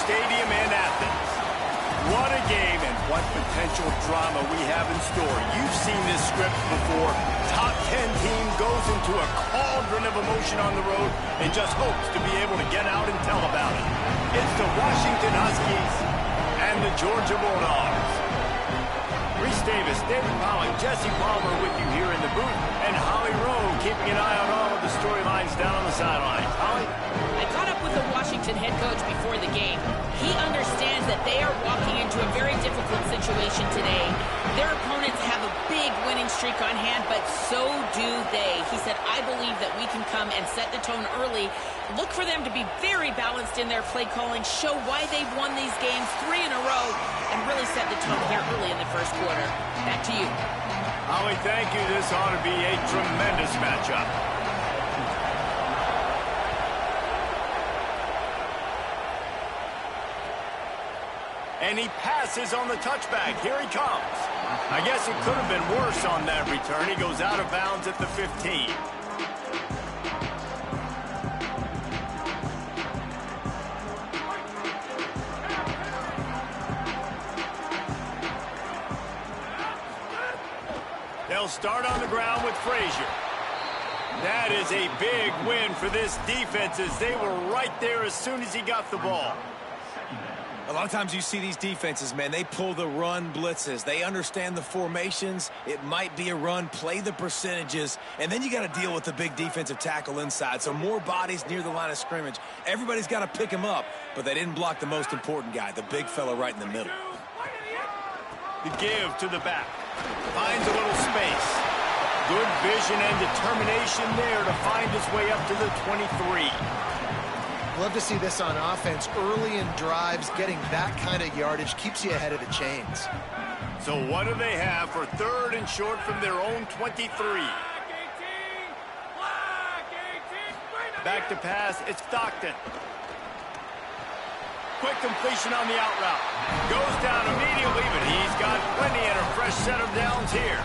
Stadium in Athens. What a game and what potential drama we have in store. You've seen this script before. Top 10 team goes into a cauldron of emotion on the road and just hopes to be able to get out and tell about it. It's the Washington Huskies and the Georgia Bulldogs. Reese Davis, David Pollack, Jesse Palmer with you here in the booth, and Holly Rowe keeping an eye on all of the storylines down on the sidelines. Holly? I caught up with the Washington head coach before the game. He understands that they are walking into a very difficult situation today. Their opponents have a big winning streak on hand, but so do they. He said, I believe that we can come and set the tone early. Look for them to be very balanced in their play calling, show why they've won these games 3 in a row, and really set the tone here early in the first quarter. Back to you. Holly, thank you. This ought to be a tremendous matchup. And he passes on the touchback. Here he comes. I guess it could have been worse on that return. He goes out of bounds at the 15. They'll start on the ground with Frazier. That is a big win for this defense as they were right there as soon as he got the ball. A lot of times you see these defenses, man, they pull the run blitzes. They understand the formations. It might be a run, play the percentages, and then you got to deal with the big defensive tackle inside. So more bodies near the line of scrimmage. Everybody's got to pick him up, but they didn't block the most important guy, the big fella right in the middle. The give to the back. Finds a little space. Good vision and determination there to find his way up to the 23. Love to see this on offense. Early in drives, getting that kind of yardage keeps you ahead of the chains. So what do they have for 3rd and short from their own 23? Back to pass, it's Stockton. Quick completion on the out route. Goes down immediately, but he's got plenty and a fresh set of downs here.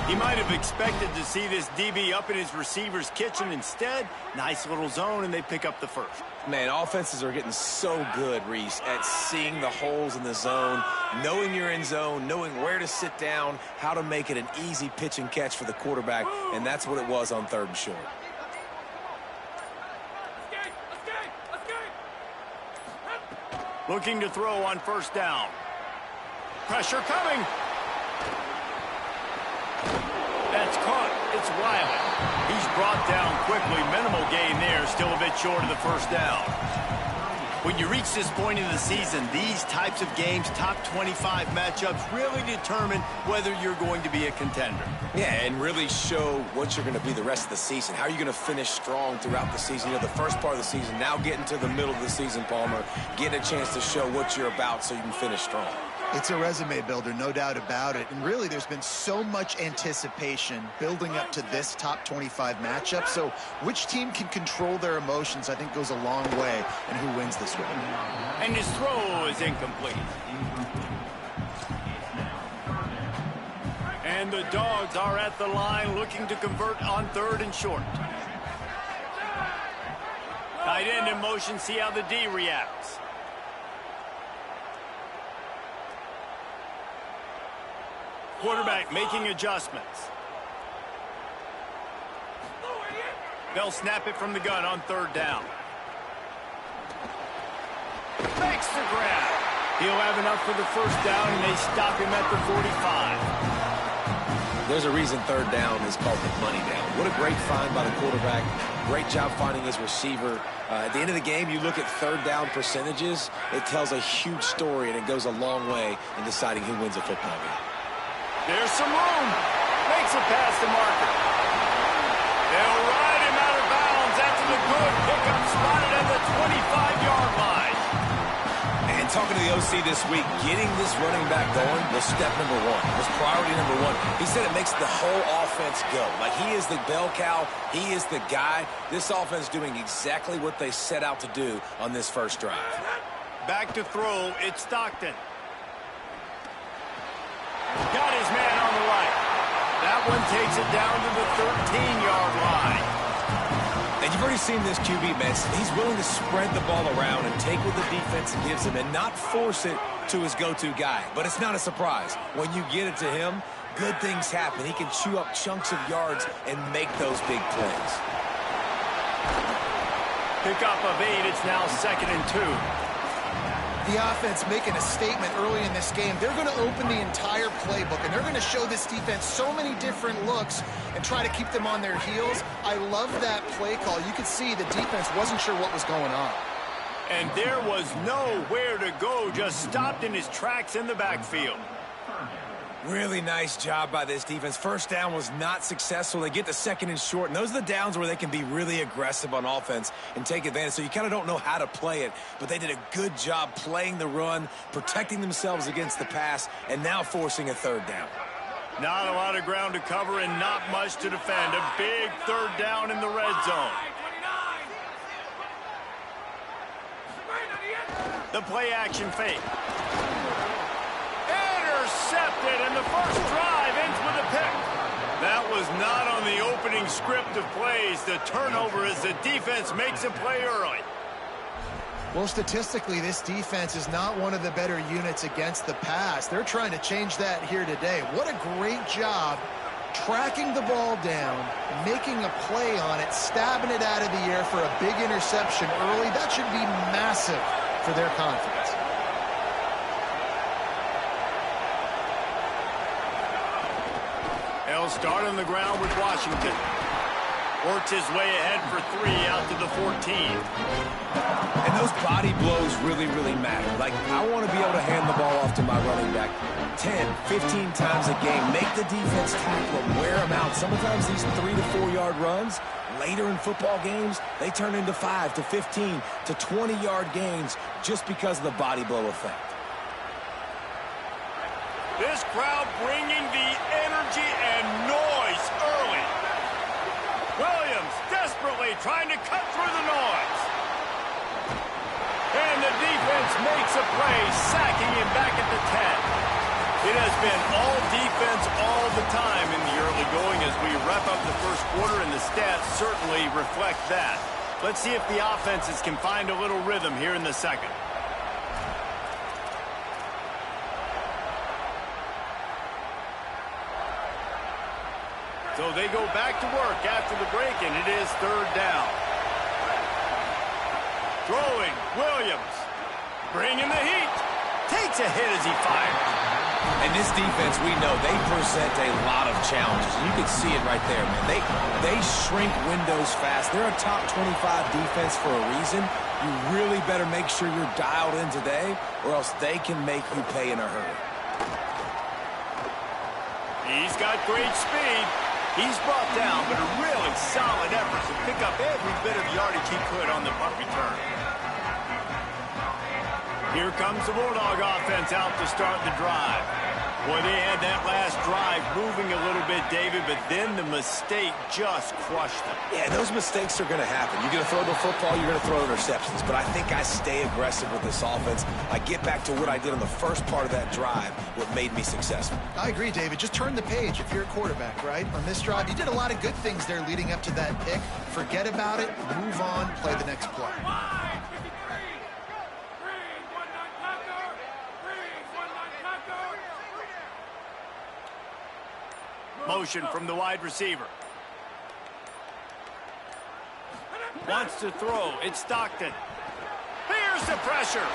He might have expected to see this DB up in his receiver's kitchen. Instead, nice little zone, and they pick up the first. Man, offenses are getting so good, Reese, at seeing the holes in the zone, knowing you're in zone, knowing where to sit down, how to make it an easy pitch and catch for the quarterback, and that's what it was on 3rd and short. Looking to throw on 1st down. Pressure coming. That's caught. It's Riley. He's brought down quickly. Minimal gain there. Still a bit short of the 1st down. When you reach this point in the season, these types of games, top 25 matchups, really determine whether you're going to be a contender. Yeah, and really show what you're going to be the rest of the season. How are you going to finish strong throughout the season? You know, the first part of the season, now getting to the middle of the season, Palmer, getting a chance to show what you're about so you can finish strong. It's a resume builder, no doubt about it. And really, there's been so much anticipation building up to this top 25 matchup. So which team can control their emotions, I think, goes a long way in who wins this one. And his throw is incomplete. And the Dogs are at the line looking to convert on 3rd and short. Tight end in motion, see how the D reacts. Quarterback making adjustments. They'll snap it from the gun on 3rd down. Makes the grab. He'll have enough for the 1st down, and they stop him at the 45. There's a reason 3rd down is called the money down. What a great find by the quarterback. Great job finding his receiver. At the end of the game, you look at 3rd down percentages. It tells a huge story, and it goes a long way in deciding who wins a football game. There's some room. Makes a pass to Marker. They'll ride him out of bounds after the good pickup spotted at the 25-yard line. And talking to the OC this week, getting this running back going was step number 1. Was priority number 1. He said it makes the whole offense go. Like, he is the bell cow. He is the guy. This offense doing exactly what they set out to do on this first drive. Back to throw. It's Stockton. Got his man on the right. That one takes it down to the 13-yard line. They And you've already seen this QB, man. He's willing to spread the ball around and take what the defense gives him and not force it to his go-to guy. But it's not a surprise. When you get it to him, good things happen. He can chew up chunks of yards and make those big plays. Pickup of 8. It's now 2nd and 2. The offense making a statement early in this game. They're going to open the entire playbook, and they're going to show this defense so many different looks and try to keep them on their heels. I love that play call. You could see the defense wasn't sure what was going on. And there was nowhere to go, just stopped in his tracks in the backfield. Really nice job by this defense. First down was not successful. They get the 2nd and short, and those are the downs where they can be really aggressive on offense and take advantage. So you kind of don't know how to play it, but they did a good job playing the run, protecting themselves against the pass, and now forcing a 3rd down. Not a lot of ground to cover and not much to defend. A big 3rd down in the red zone. The play action fake. Intercepted, and the first drive ends with a pick. That was not on the opening script of plays. The turnover as the defense makes a play early. Well, statistically, this defense is not one of the better units against the pass. They're trying to change that here today. What a great job tracking the ball down, making a play on it, stabbing it out of the air for a big interception early. That should be massive for their confidence. He'll start on the ground with Washington. Works his way ahead for 3 out to the 14. And those body blows really, really matter. Like, I want to be able to hand the ball off to my running back 10, 15 times a game. Make the defense tackle them, wear them out. Sometimes these 3 to 4 yard runs, later in football games, they turn into 5 to 15 to 20 yard gains just because of the body blow effect. This crowd bringing the energy and noise early. Williams desperately trying to cut through the noise. And the defense makes a play, sacking him back at the 10. It has been all defense all the time in the early going as we wrap up the first quarter, and the stats certainly reflect that. Let's see if the offenses can find a little rhythm here in the second. So they go back to work after the break, and it is 3rd down. Throwing, Williams. Bringing the heat. Takes a hit as he fires. And this defense, we know, they present a lot of challenges. You can see it right there, man. They shrink windows fast. They're a top 25 defense for a reason. You really better make sure you're dialed in today, or else they can make you pay in a hurry. He's got great speed. He's brought down, but a really solid effort to pick up every bit of yardage he could on the punt return. Here comes the Bulldog offense out to start the drive. Boy, they had that last drive moving a little bit, David, but then the mistake just crushed them. Yeah, those mistakes are going to happen. You're going to throw the football, you're going to throw interceptions. But I think I stay aggressive with this offense. I get back to what I did on the first part of that drive, what made me successful. I agree, David. Just turn the page if you're a quarterback, right? On this drive, you did a lot of good things there leading up to that pick. Forget about it, move on, play the next play. Motion from the wide receiver. Wants to throw. It's Stockton. Here's the pressure.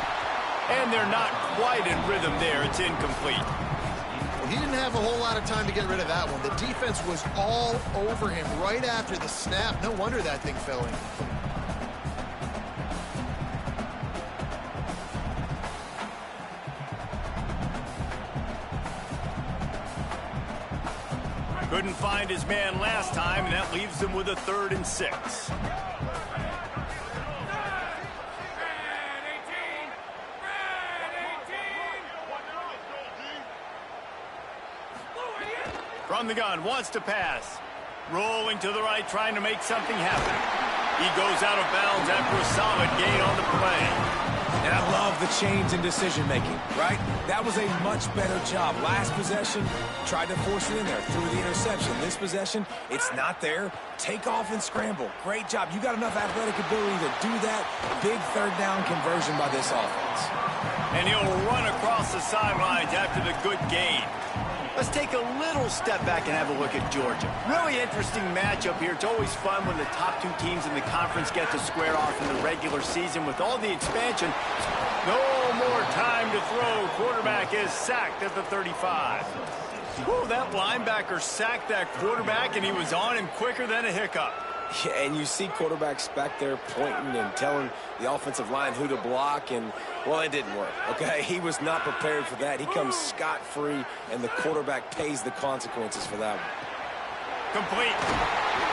And they're not quite in rhythm there. It's incomplete. Well, he didn't have a whole lot of time to get rid of that one. The defense was all over him right after the snap. No wonder that thing fell in. Couldn't find his man last time, and that leaves him with a 3rd and 6. From the gun, wants to pass. Rolling to the right, trying to make something happen. He goes out of bounds after a solid gain on the play. And I love the change in decision-making, right? That was a much better job. Last possession, tried to force it in there, threw the interception. This possession, it's not there. Take off and scramble. Great job. You got enough athletic ability to do that. Big third down conversion by this offense. And he'll run across the sidelines after the good gain. Let's take a little step back and have a look at Georgia. Really interesting matchup here. It's always fun when the top two teams in the conference get to square off in the regular season. With all the expansion, no more time to throw. Quarterback is sacked at the 35. Whoa, that linebacker sacked that quarterback, and he was on him quicker than a hiccup. Yeah, and you see quarterbacks back there pointing and telling the offensive line who to block, and, well, it didn't work, okay? He was not prepared for that. He comes scot-free, and the quarterback pays the consequences for that one. Complete.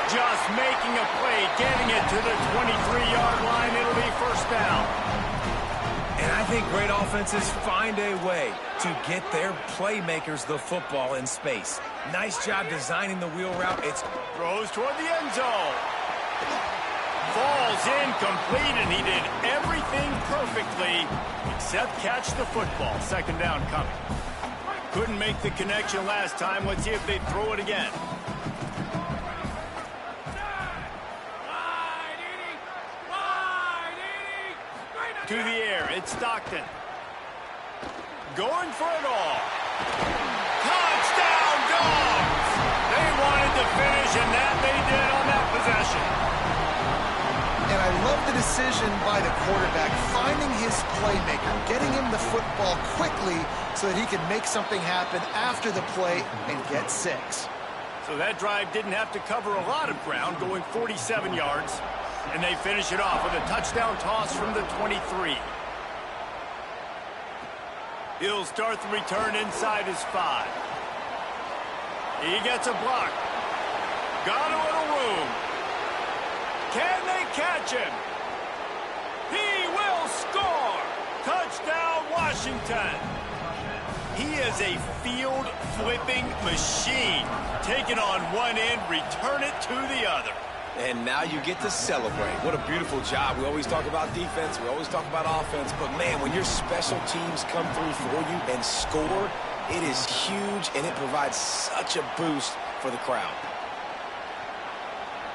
Just making a play, getting it to the 23-yard line. It'll be first down. And I think great offenses find a way to get their playmakers the football in space. Nice job designing the wheel route. It's throws toward the end zone. Falls incomplete, and he did everything perfectly except catch the football. Second down coming. Couldn't make the connection last time. Let's see if they throw it again. To the air, it's Stockton. Going for it all. Touchdown, Dogs! They wanted to finish, and that they did on that possession. And I love the decision by the quarterback, finding his playmaker, getting him the football quickly so that he can make something happen after the play and get 6. So that drive didn't have to cover a lot of ground, going 47 yards. And they finish it off with a touchdown toss from the 23. He'll start the return inside his 5. He gets a block. Got a little room. Can they catch him? He will score! Touchdown, Washington! He is a field-flipping machine. Take it on one end, return it to the other. And now you get to celebrate. What a beautiful job. We always talk about defense. We always talk about offense. But, man, when your special teams come through for you and score, it is huge, and it provides such a boost for the crowd.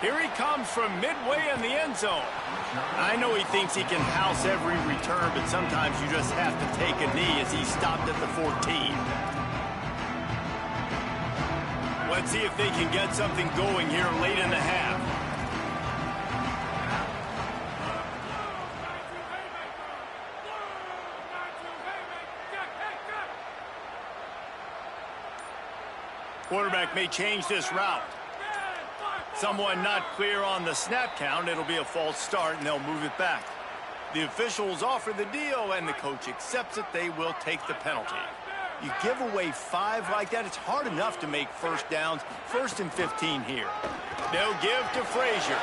Here he comes from midway in the end zone. I know he thinks he can house every return, but sometimes you just have to take a knee as he stopped at the 14. Let's see if they can get something going here late in the half. Quarterback may change this route. Someone not clear on the snap count. It'll be a false start, and they'll move it back. The officials offer the deal, and the coach accepts it. They will take the penalty. You give away 5 like that, it's hard enough to make first downs. 1st and 15 here. They'll give to Frazier.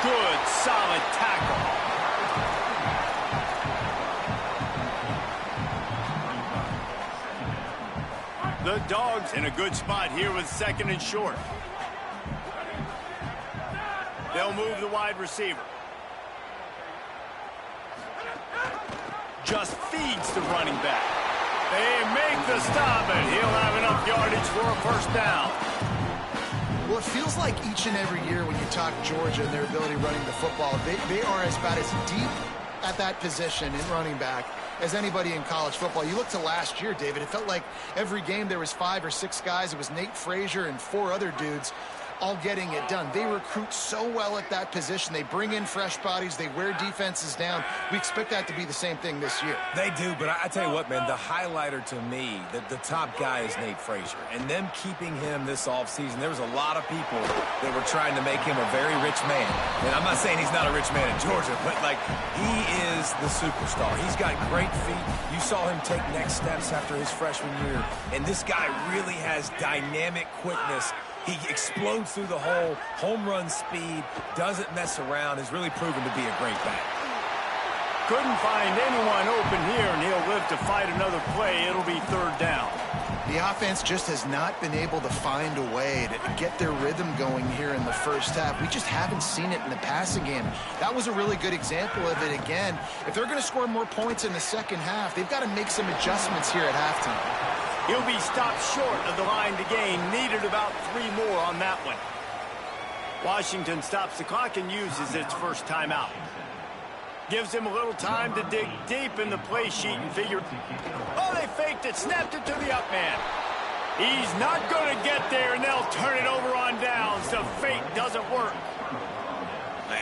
Good, solid tackle. The Dogs in a good spot here with 2nd and short. They'll move the wide receiver. Just feeds the running back. They make the stop, and he'll have enough yardage for a first down. Well, it feels like each and every year when you talk Georgia and their ability running the football, they are as about as deep at that position in running back as anybody in college football. You look to last year, David, it felt like every game there was 5 or 6 guys. It was Nate Frazier and 4 other dudes all getting it done. They recruit so well at that position. They bring in fresh bodies. They wear defenses down. We expect that to be the same thing this year. They do, but I tell you what, man, the highlighter to me, the top guy is Nate Frazier. And them keeping him this offseason, there was a lot of people that were trying to make him a very rich man. And I'm not saying he's not a rich man in Georgia, but, like, he is the superstar. He's got great feet. You saw him take next steps after his freshman year. And this guy really has dynamic quickness. He explodes through the hole, home run speed, doesn't mess around, has really proven to be a great back. Couldn't find anyone open here, and he'll live to fight another play. It'll be 3rd down. The offense just has not been able to find a way to get their rhythm going here in the first half. We just haven't seen it in the passing game. That was a really good example of it again. If they're going to score more points in the second half, they've got to make some adjustments here at halftime. He'll be stopped short of the line to gain. Needed about 3 more on that one. Washington stops the clock and uses its first timeout. Gives him a little time to dig deep in the play sheet and figure, oh, they faked it, snapped it to the up man. He's not going to get there, and they'll turn it over on downs. The fake doesn't work.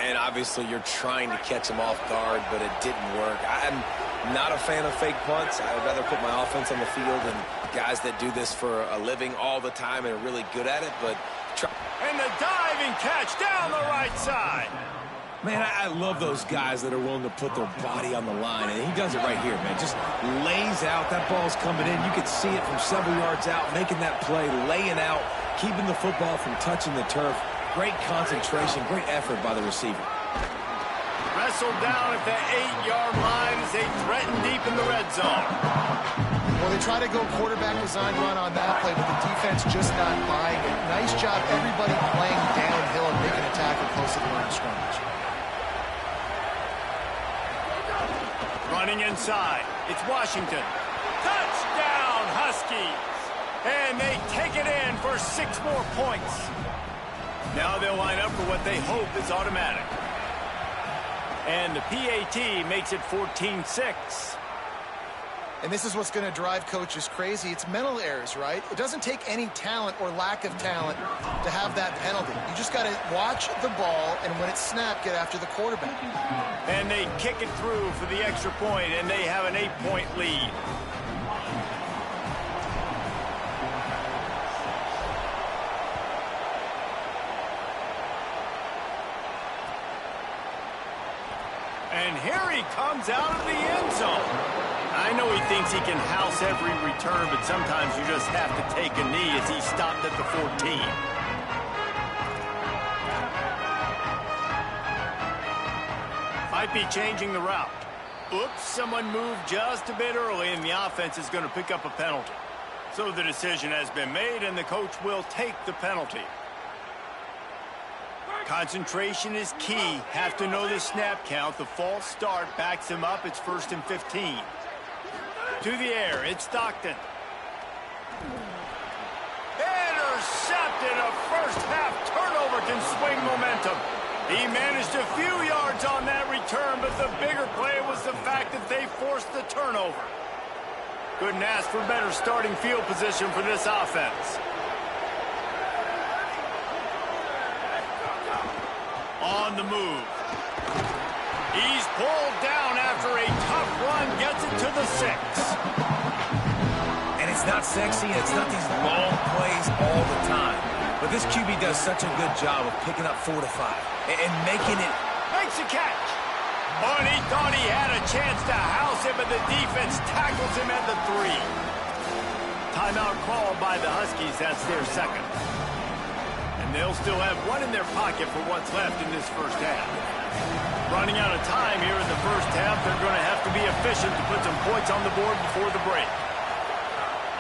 And obviously you're trying to catch him off guard, but it didn't work. I'm not a fan of fake punts. I'd rather put my offense on the field and guys that do this for a living all the time and are really good at it, but and the diving catch down the right side. Man, I love those guys that are willing to put their body on the line, and he does it right here, man. Just lays out. That ball's coming in. You can see it from several yards out, making that play, laying out, keeping the football from touching the turf. Great concentration, great effort by the receiver. Wrestled down at the 8-yard line as they threaten deep in the red zone. Well, they try to go quarterback design run on that play, but the defense just not buying it. Nice job, everybody playing downhill and making a tackle close to the line of scrimmage. Running inside, it's Washington. Touchdown, Huskies! And they take it in for 6 more points. Now they'll line up for what they hope is automatic. And the PAT makes it 14-6. And this is what's going to drive coaches crazy. It's mental errors, right? It doesn't take any talent or lack of talent to have that penalty. You just got to watch the ball, and when it's snapped, get after the quarterback. And they kick it through for the extra point, and they have an 8-point lead. And here he comes out of the end zone. I know he thinks he can house every return, but sometimes you just have to take a knee as he stopped at the 14. Might be changing the route. Oops, someone moved just a bit early, and the offense is going to pick up a penalty. So the decision has been made, and the coach will take the penalty. Concentration is key. Have to know the snap count. The false start backs him up. It's 1st and 15. To the air, it's Stockton. Intercepted. A first-half turnover can swing momentum. He managed a few yards on that return, but the bigger play was the fact that they forced the turnover. Couldn't ask for better starting field position for this offense. On the move. He's pulled down after a tough run, gets it to the 6. And it's not sexy, and it's not these long plays all the time. But this QB does such a good job of picking up 4 to 5 and making it. Makes a catch. Oh, and he thought he had a chance to house it, but the defense tackles him at the 3. Timeout called by the Huskies. That's their second. And they'll still have 1 in their pocket for what's left in this first half. Running out of time here in the first half, they're going to have to be efficient to put some points on the board before the break.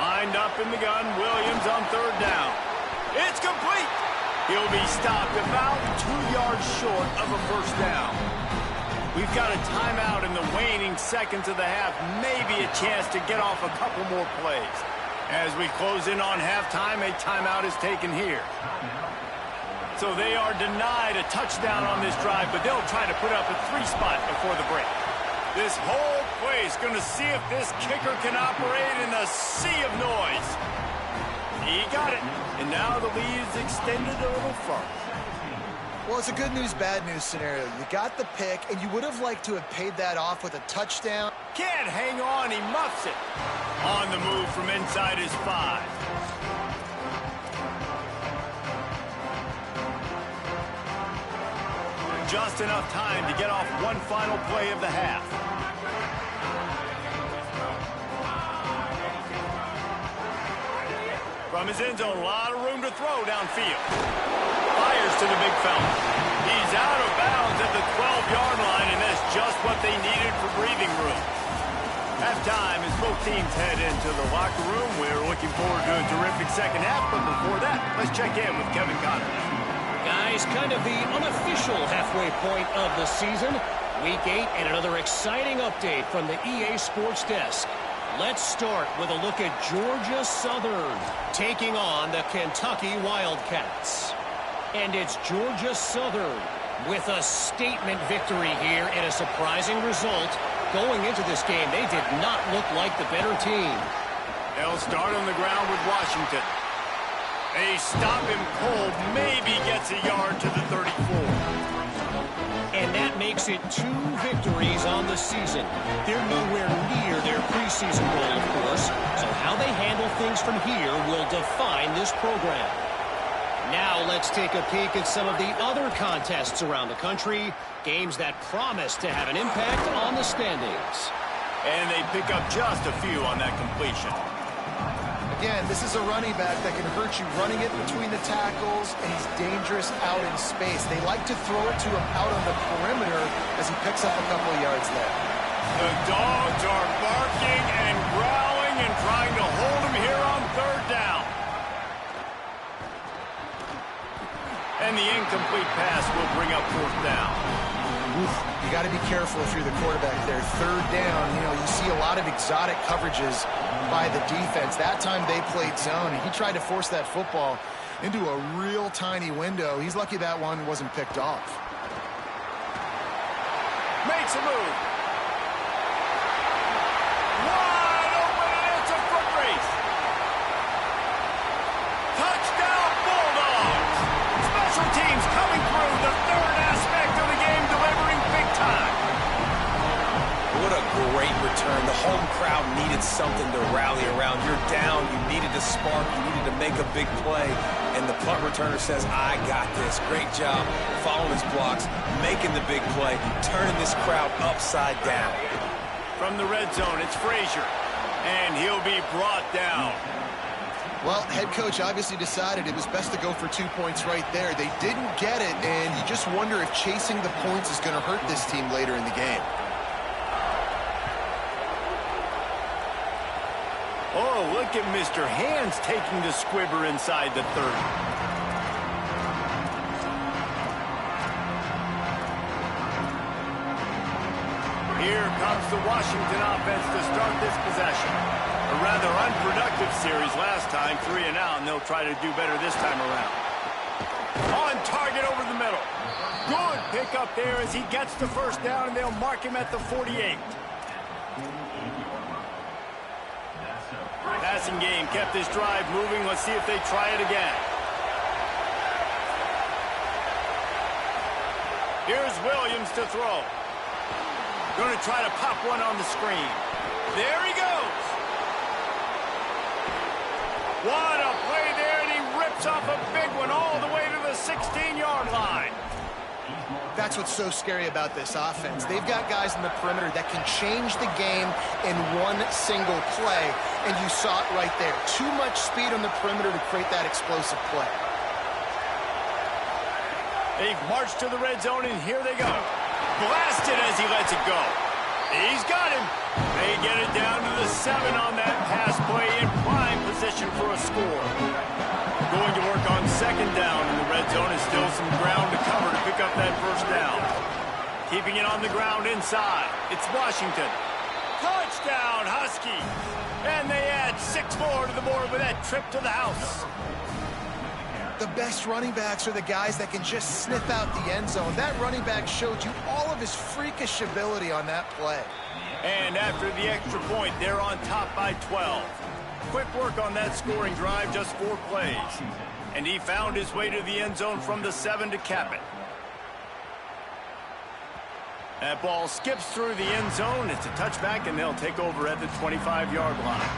Lined up in the gun, Williams on 3rd down. It's complete. He'll be stopped about 2 yards short of a first down. We've got a timeout in the waning seconds of the half, maybe a chance to get off a couple more plays. As we close in on halftime, a timeout is taken here. So they are denied a touchdown on this drive, but they'll try to put up a 3 spot before the break. This whole play is going to see if this kicker can operate in a sea of noise. He got it, and now the lead is extended a little further. Well, it's a good news, bad news scenario. You got the pick, and you would have liked to have paid that off with a touchdown. Can't hang on, he muffs it. On the move from inside his 5. Just enough time to get off one final play of the half. From his end zone, a lot of room to throw downfield. Fires to the big fella. He's out of bounds at the 12-yard line, and that's just what they needed for breathing room. Halftime. time as both teams head into the locker room. We're looking forward to a terrific second half, but before that, let's check in with Kevin Connors. Guys, kind of the unofficial halfway point of the season. Week 8 and another exciting update from the EA Sports Desk. Let's start with a look at Georgia Southern taking on the Kentucky Wildcats. And it's Georgia Southern with a statement victory here and a surprising result. Going into this game, they did not look like the better team. They'll start on the ground with Washington. They stop him cold, maybe gets a yard to the 34. And that makes it 2 victories on the season. They're nowhere near their preseason goal, of course. So how they handle things from here will define this program. Now let's take a peek at some of the other contests around the country. Games that promise to have an impact on the standings. And they pick up just a few on that completion. Again, this is a running back that can hurt you running it between the tackles, and he's dangerous out in space. They like to throw it to him out on the perimeter as he picks up a couple of yards there. The dogs are barking and growling and trying to hold him here on 3rd down. And the incomplete pass will bring up 4th down. You got to be careful if you're the quarterback there. 3rd down, you see a lot of exotic coverages by the defense. That time they played zone, and he tried to force that football into a real tiny window. He's lucky that one wasn't picked off. Makes a move. Wide open, and it's a foot race. Touchdown, Bulldogs. Special teams coming through, the 3rd aspect of the game, delivering big time. What a great return. The home crowd needed something to rally around. You're down. You needed a spark. You needed to make a big play. And the punt returner says, I got this. Great job following his blocks, making the big play, turning this crowd upside down. From the red zone, it's Frazier. And he'll be brought down. Well, head coach obviously decided it was best to go for 2 points right there. They didn't get it, and you just wonder if chasing the points is going to hurt this team later in the game. Oh, look at Mr. Hands taking the squibber inside the 30. Here comes the Washington offense to start this possession. A rather unproductive series last time, 3 and out, and they'll try to do better this time around. On target over the middle. Good pick up there as he gets the 1st down, and they'll mark him at the 48. Passing game kept this drive moving. Let's see if they try it again. Here's Williams to throw. Going to try to pop one on the screen. There he goes. What a play there, and he rips off a big one all the way to the 16-yard line. That's what's so scary about this offense. They've got guys in the perimeter that can change the game in one single play, and you saw it right there. Too much speed on the perimeter to create that explosive play. They've marched to the red zone, and here they go. Blasted as he lets it go. He's got him. They get it down to the 7 on that pass play in prime position for a score. Going to work on 2nd down in the red zone. Is still some ground to cover to pick up that 1st down. Keeping it on the ground inside. It's Washington. Touchdown, Husky. And they add 6 more to the board with that trip to the house. The best running backs are the guys that can just sniff out the end zone. That running back showed you all of his freakish ability on that play. And after the extra point, they're on top by 12. Quick work on that scoring drive, just 4 plays. And he found his way to the end zone from the 7 to cap it. That ball skips through the end zone. It's a touchback, and they'll take over at the 25-yard line.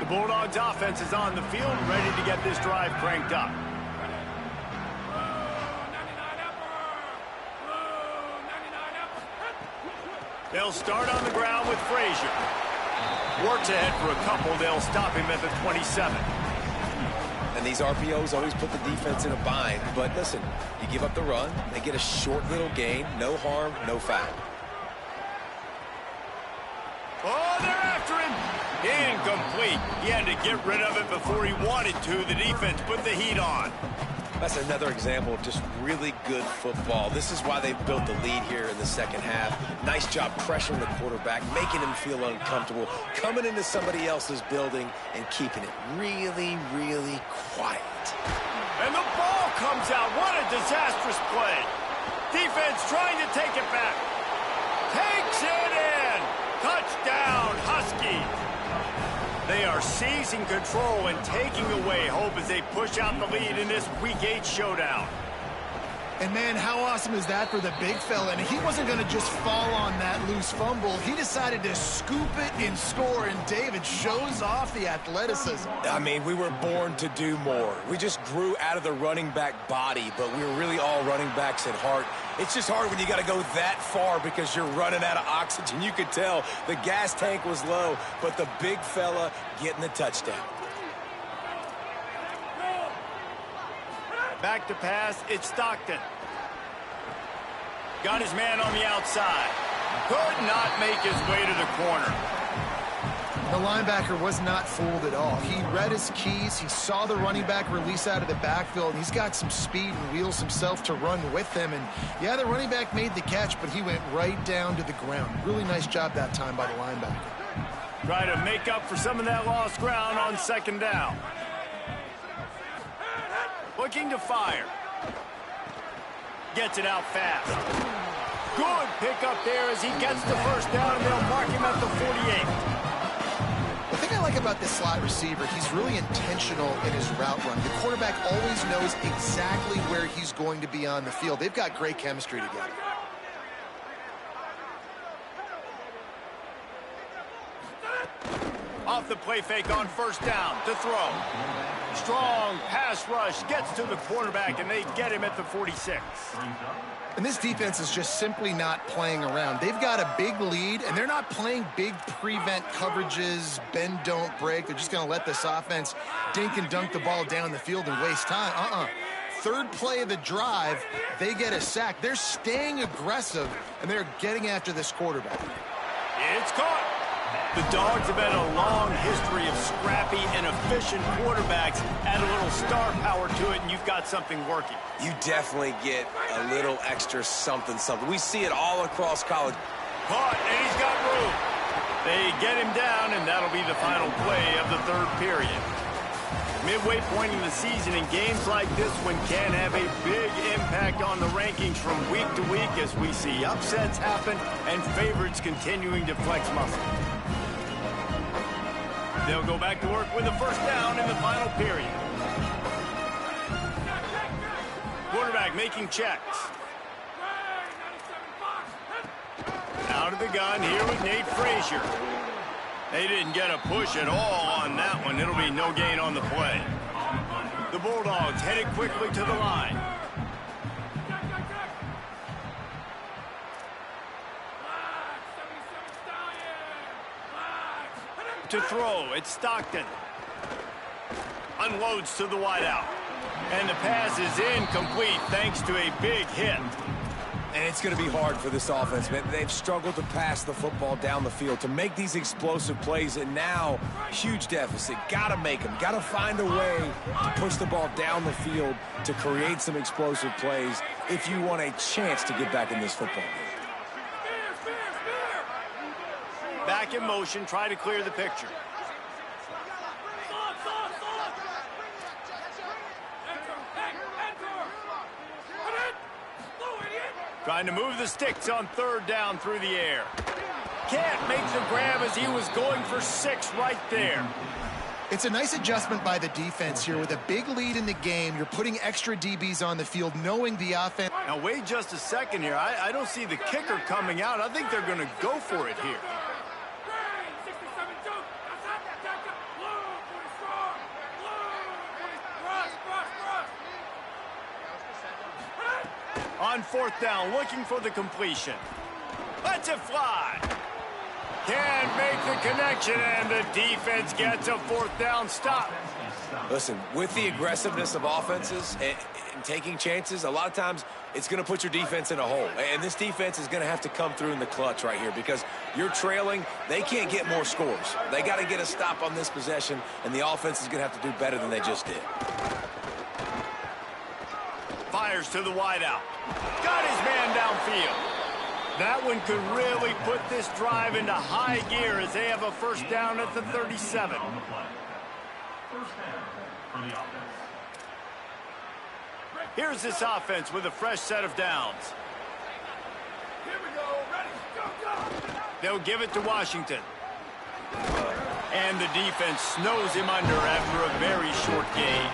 The Bulldogs offense is on the field, ready to get this drive cranked up. They'll start on the ground with Frazier. Works ahead for a couple. They'll stop him at the 27. And these RPOs always put the defense in a bind. But listen, you give up the run, they get a short little gain, no harm, no foul. Oh, they're after him. Incomplete. He had to get rid of it before he wanted to. The defense put the heat on. That's another example of just really good football. This is why they've built the lead here in the second half. Nice job pressuring the quarterback, making him feel uncomfortable, coming into somebody else's building and keeping it really, really quiet. And the ball comes out. What a disastrous play. Defense trying to take it back. Takes it in. Touchdown, Huskies. They are seizing control and taking away hope as they push out the lead in this Week 8 showdown. And, man, how awesome is that for the big fella? And he wasn't going to just fall on that loose fumble. He decided to scoop it and score, and David shows off the athleticism. I mean, we were born to do more. We just grew out of the running back body, but we were really all running backs at heart. It's just hard when you got to go that far because you're running out of oxygen. You could tell the gas tank was low, but the big fella getting the touchdown. Back to pass, it's Stockton. Got his man on the outside. Could not make his way to the corner. The linebacker was not fooled at all. He read his keys. He saw the running back release out of the backfield. He's got some speed and wheels himself to run with them. And, yeah, the running back made the catch, but he went right down to the ground. Really nice job that time by the linebacker. Try to make up for some of that lost ground on second down. Looking to fire. Gets it out fast. Good pickup there as he gets the first down, and they'll mark him at the 48. The thing I like about this slot receiver, he's really intentional in his route run. The quarterback always knows exactly where he's going to be on the field. They've got great chemistry together. Off the play fake on first down to throw. Strong pass rush gets to the quarterback, and they get him at the 46. And this defense is just simply not playing around. They've got a big lead, and they're not playing big prevent coverages, bend, don't break. They're just going to let this offense dink and dunk the ball down the field and waste time. Third play of the drive, they get a sack. They're staying aggressive, and they're getting after this quarterback. It's caught. The Dogs have had a long history of scrappy and efficient quarterbacks. Add a little star power to it, and you've got something working. You definitely get a little extra something. We see it all across college. Caught, and he's got room. They get him down, and that'll be the final play of the third period. Midway point in the season, and games like this one can have a big impact on the rankings from week to week as we see upsets happen and favorites continuing to flex muscle. They'll go back to work with a first down in the final period. Quarterback making checks. Out of the gun here with Nate Frazier. They didn't get a push at all on that one. It'll be no gain on the play. The Bulldogs headed quickly to the line. To throw, it's Stockton. Unloads to the wideout. And the pass is incomplete thanks to a big hit. And it's going to be hard for this offense, man. They've struggled to pass the football down the field, to make these explosive plays, and now, huge deficit. Got to make them. Got to find a way to push the ball down the field to create some explosive plays if you want a chance to get back in this football game. Back in motion, try to clear the picture. Trying to move the sticks on third down through the air. Can't make the grab as he was going for 6 right there. It's a nice adjustment by the defense here. With a big lead in the game, you're putting extra DBs on the field, knowing the offense. Now, wait just a second here. I don't see the kicker coming out. I think they're going to go for it here. On fourth down, looking for the completion. Lets it fly. Can't make the connection, and the defense gets a fourth down stop. Listen, with the aggressiveness of offenses and taking chances, a lot of times it's going to put your defense in a hole. And this defense is going to have to come through in the clutch right here because you're trailing. They can't get more scores. They got to get a stop on this possession, and the offense is going to have to do better than they just did. Fires to the wideout. Got his man downfield. That one could really put this drive into high gear as they have a first down at the 37. Here's this offense with a fresh set of downs. They'll give it to Washington. And the defense snows him under after a very short gain.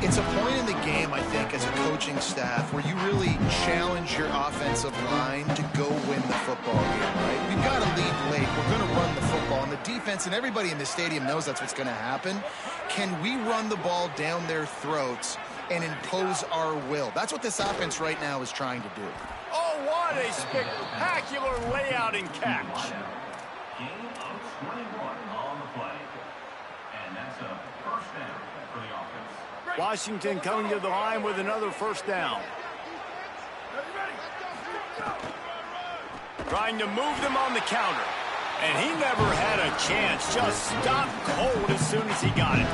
It's a point in the game, I think, as a coaching staff where you really challenge your offensive line to go win the football game, right? We've got to lead late. We're going to run the football. And the defense and everybody in the stadium knows that's what's going to happen. Can we run the ball down their throats and impose our will? That's what this offense right now is trying to do. Oh, what a spectacular layout and catch. Gain of 21 on the play. And that's a first down for the offense. Washington coming to the line with another first down. Trying to move them on the counter. And he never had a chance. Just stopped cold as soon as he got it.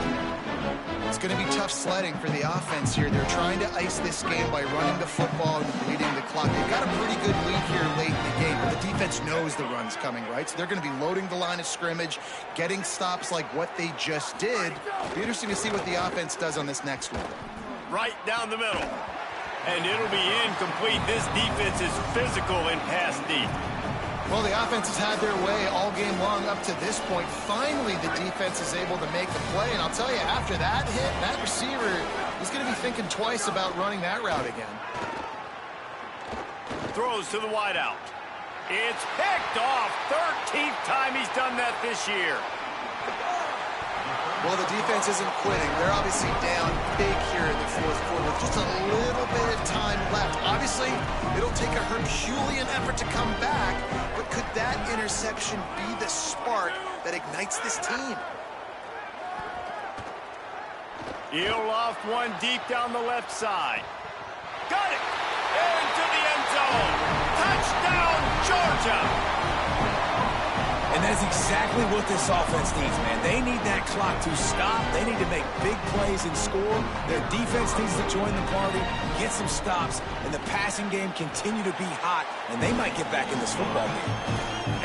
It's going to be tough sledding for the offense here. They're trying to ice this game by running the football and bleeding the clock. They've got a pretty good lead here late in the game, but the defense knows the run's coming, right? So they're going to be loading the line of scrimmage, getting stops like what they just did. Be interesting to see what the offense does on this next one. Right down the middle. And it'll be incomplete. This defense is physical and pass deep. Well, the offense has had their way all game long up to this point. Finally, the defense is able to make the play. And I'll tell you, after that hit, that receiver, he's going to be thinking twice about running that route again. Throws to the wideout. It's picked off. 13th time he's done that this year. Well, the defense isn't quitting. They're obviously down big here in the fourth quarter with just a little bit of time left. Obviously, it'll take a Herculean effort to come back, but could that interception be the spark that ignites this team? He'll loft one deep down the left side. Got it! Into the end zone! Touchdown, Georgia! And that's exactly what this offense needs, man. They need that clock to stop. They need to make big plays and score. Their defense needs to join the party, get some stops, and the passing game continue to be hot, and they might get back in this football game.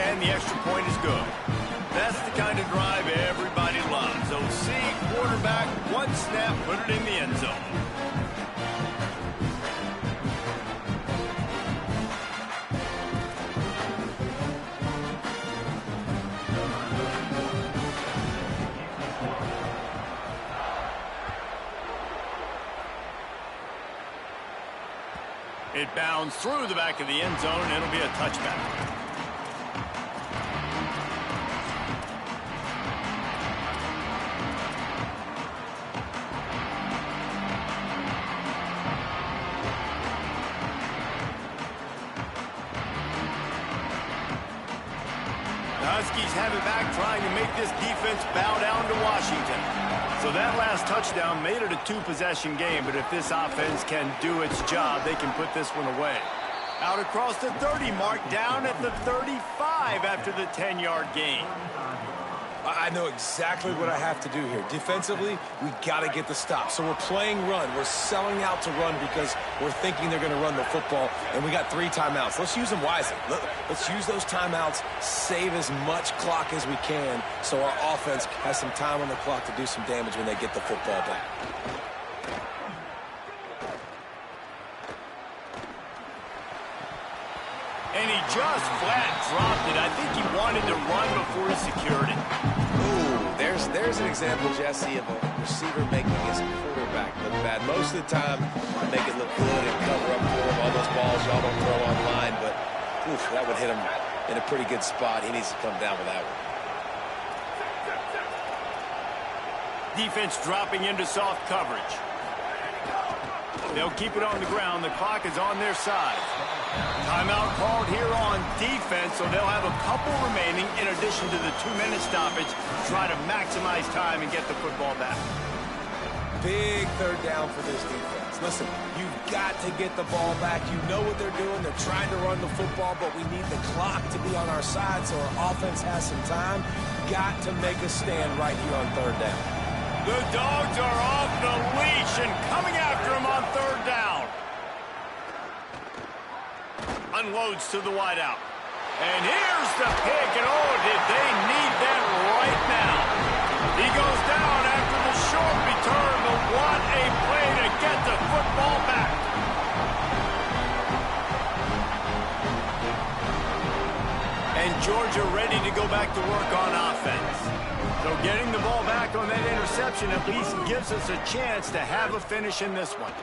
And the extra point is good. That's the kind of drive everybody loves. OC, quarterback, one snap, put it in the end zone. It bounds through the back of the end zone, and it'll be a touchback. The Huskies have it back, trying to make this defense bow down to Washington. So that last touchdown made it a two-possession game, but if this offense can do its job, they can put this one away. Out across the 30 mark, down at the 35 after the 10-yard gain. I know exactly what I have to do here. Defensively, we got to get the stop. So we're playing run. We're selling out to run because we're thinking they're going to run the football, and we got 3 timeouts. Let's use them wisely. Let's use those timeouts, save as much clock as we can so our offense has some time on the clock to do some damage when they get the football back. And he just flat dropped it. I think he wanted to run before he secured it. Ooh, there's an example, Jesse, of a receiver making his quarterback look bad. Most of the time, make it look good and cover up for him. All those balls y'all don't throw online, but oof, that would hit him in a pretty good spot. He needs to come down with that one. Defense dropping into soft coverage. They'll keep it on the ground. The clock is on their side. Timeout called here on defense, so they'll have a couple remaining in addition to the 2-minute stoppage to try to maximize time and get the football back. Big third down for this defense. Listen, you've got to get the ball back. You know what they're doing. They're trying to run the football, but we need the clock to be on our side so our offense has some time. Got to make a stand right here on third down. The Dogs are off the leash and coming after him on third down. Unloads to the wideout. And here's the pick, and oh, did they need that right now. He goes down after the short return, but what a play to get the football back. And Georgia ready to go back to work on offense. So getting the ball back on that interception at least gives us a chance to have a finish in this one.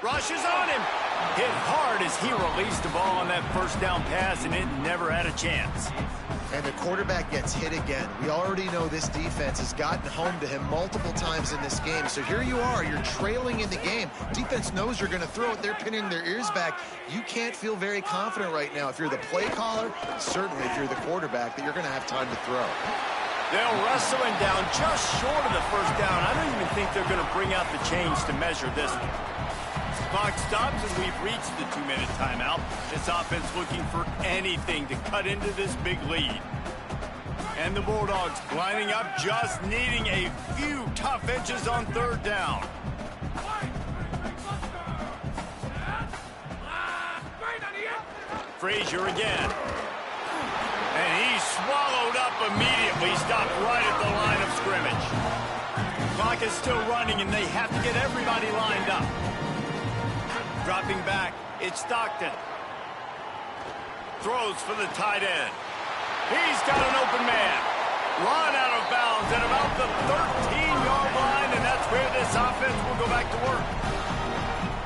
Rushes on him. Hit hard as he released the ball on that first down pass, and it never had a chance. And the quarterback gets hit again. We already know this defense has gotten home to him multiple times in this game. So here you are, you're trailing in the game. Defense knows you're going to throw it. They're pinning their ears back. You can't feel very confident right now if you're the play caller, certainly if you're the quarterback, that you're going to have time to throw. They'll wrestle him down just short of the first down. I don't even think they're going to bring out the chains to measure this one. Clock stops and we've reached the 2-minute timeout. This offense looking for anything to cut into this big lead. And the Bulldogs lining up, just needing a few tough inches on third down. Frazier again. And he's swallowed up immediately, stopped right at the line of scrimmage. Clock is still running and they have to get everybody lined up. Dropping back, it's Stockton. Throws for the tight end. He's got an open man. Run out of bounds at about the 13-yard line, and that's where this offense will go back to work.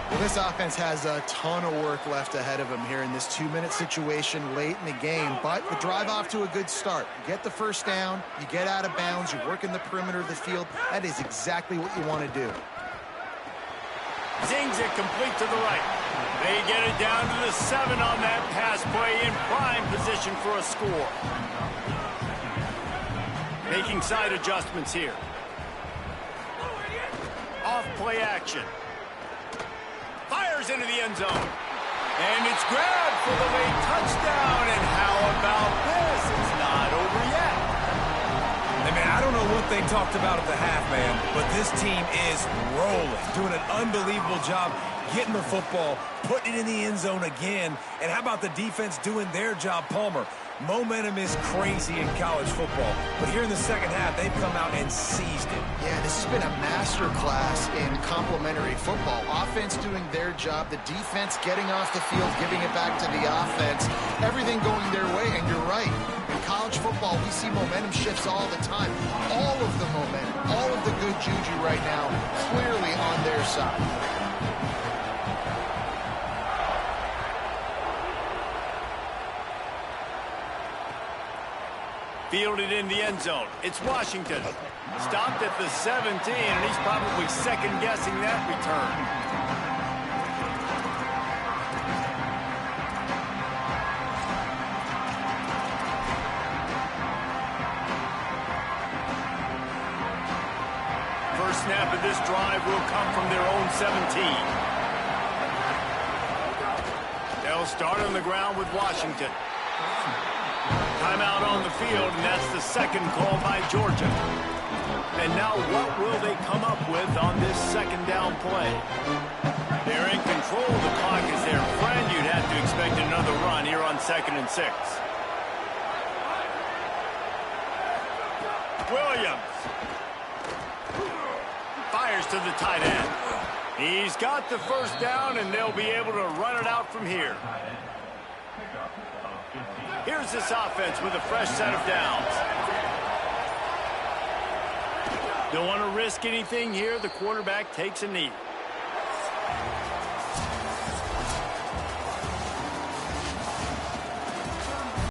Well, this offense has a ton of work left ahead of them here in this 2-minute situation late in the game, but the drive off to a good start. You get the first down, you get out of bounds, you work in the perimeter of the field. That is exactly what you want to do. Zings it complete to the right. They get it down to the 7 on that pass play, in prime position for a score. Making side adjustments here. Off play action. Fires into the end zone. And it's grabbed for the late touchdown. And how about this? It's not over yet. Hey, man, I don't know what they talked about at the half, man, but this team is rolling, doing an unbelievable job getting the football, putting it in the end zone again. And how about the defense doing their job, Palmer? Momentum is crazy in college football, but here in the second half, they've come out and seized it. Yeah, this has been a master class in complementary football. Offense doing their job, the defense getting off the field, giving it back to the offense, everything going their way, and you're right. In college football, we see momentum shifts all the time. All of the momentum, all of the good juju right now, clearly on their side. Fielded in the end zone. It's Washington. Stopped at the 17, and he's probably second-guessing that return. First snap of this drive will come from their own 17. They'll start on the ground with Washington. Timeout on the field, and that's the second call by Georgia. And now what will they come up with on this second down play? They're in control. The clock is their friend. You'd have to expect another run here on 2nd and 6. Williams fires to the tight end. He's got the first down, and they'll be able to run it out from here. Here's this offense with a fresh set of downs. Don't want to risk anything here. The quarterback takes a knee.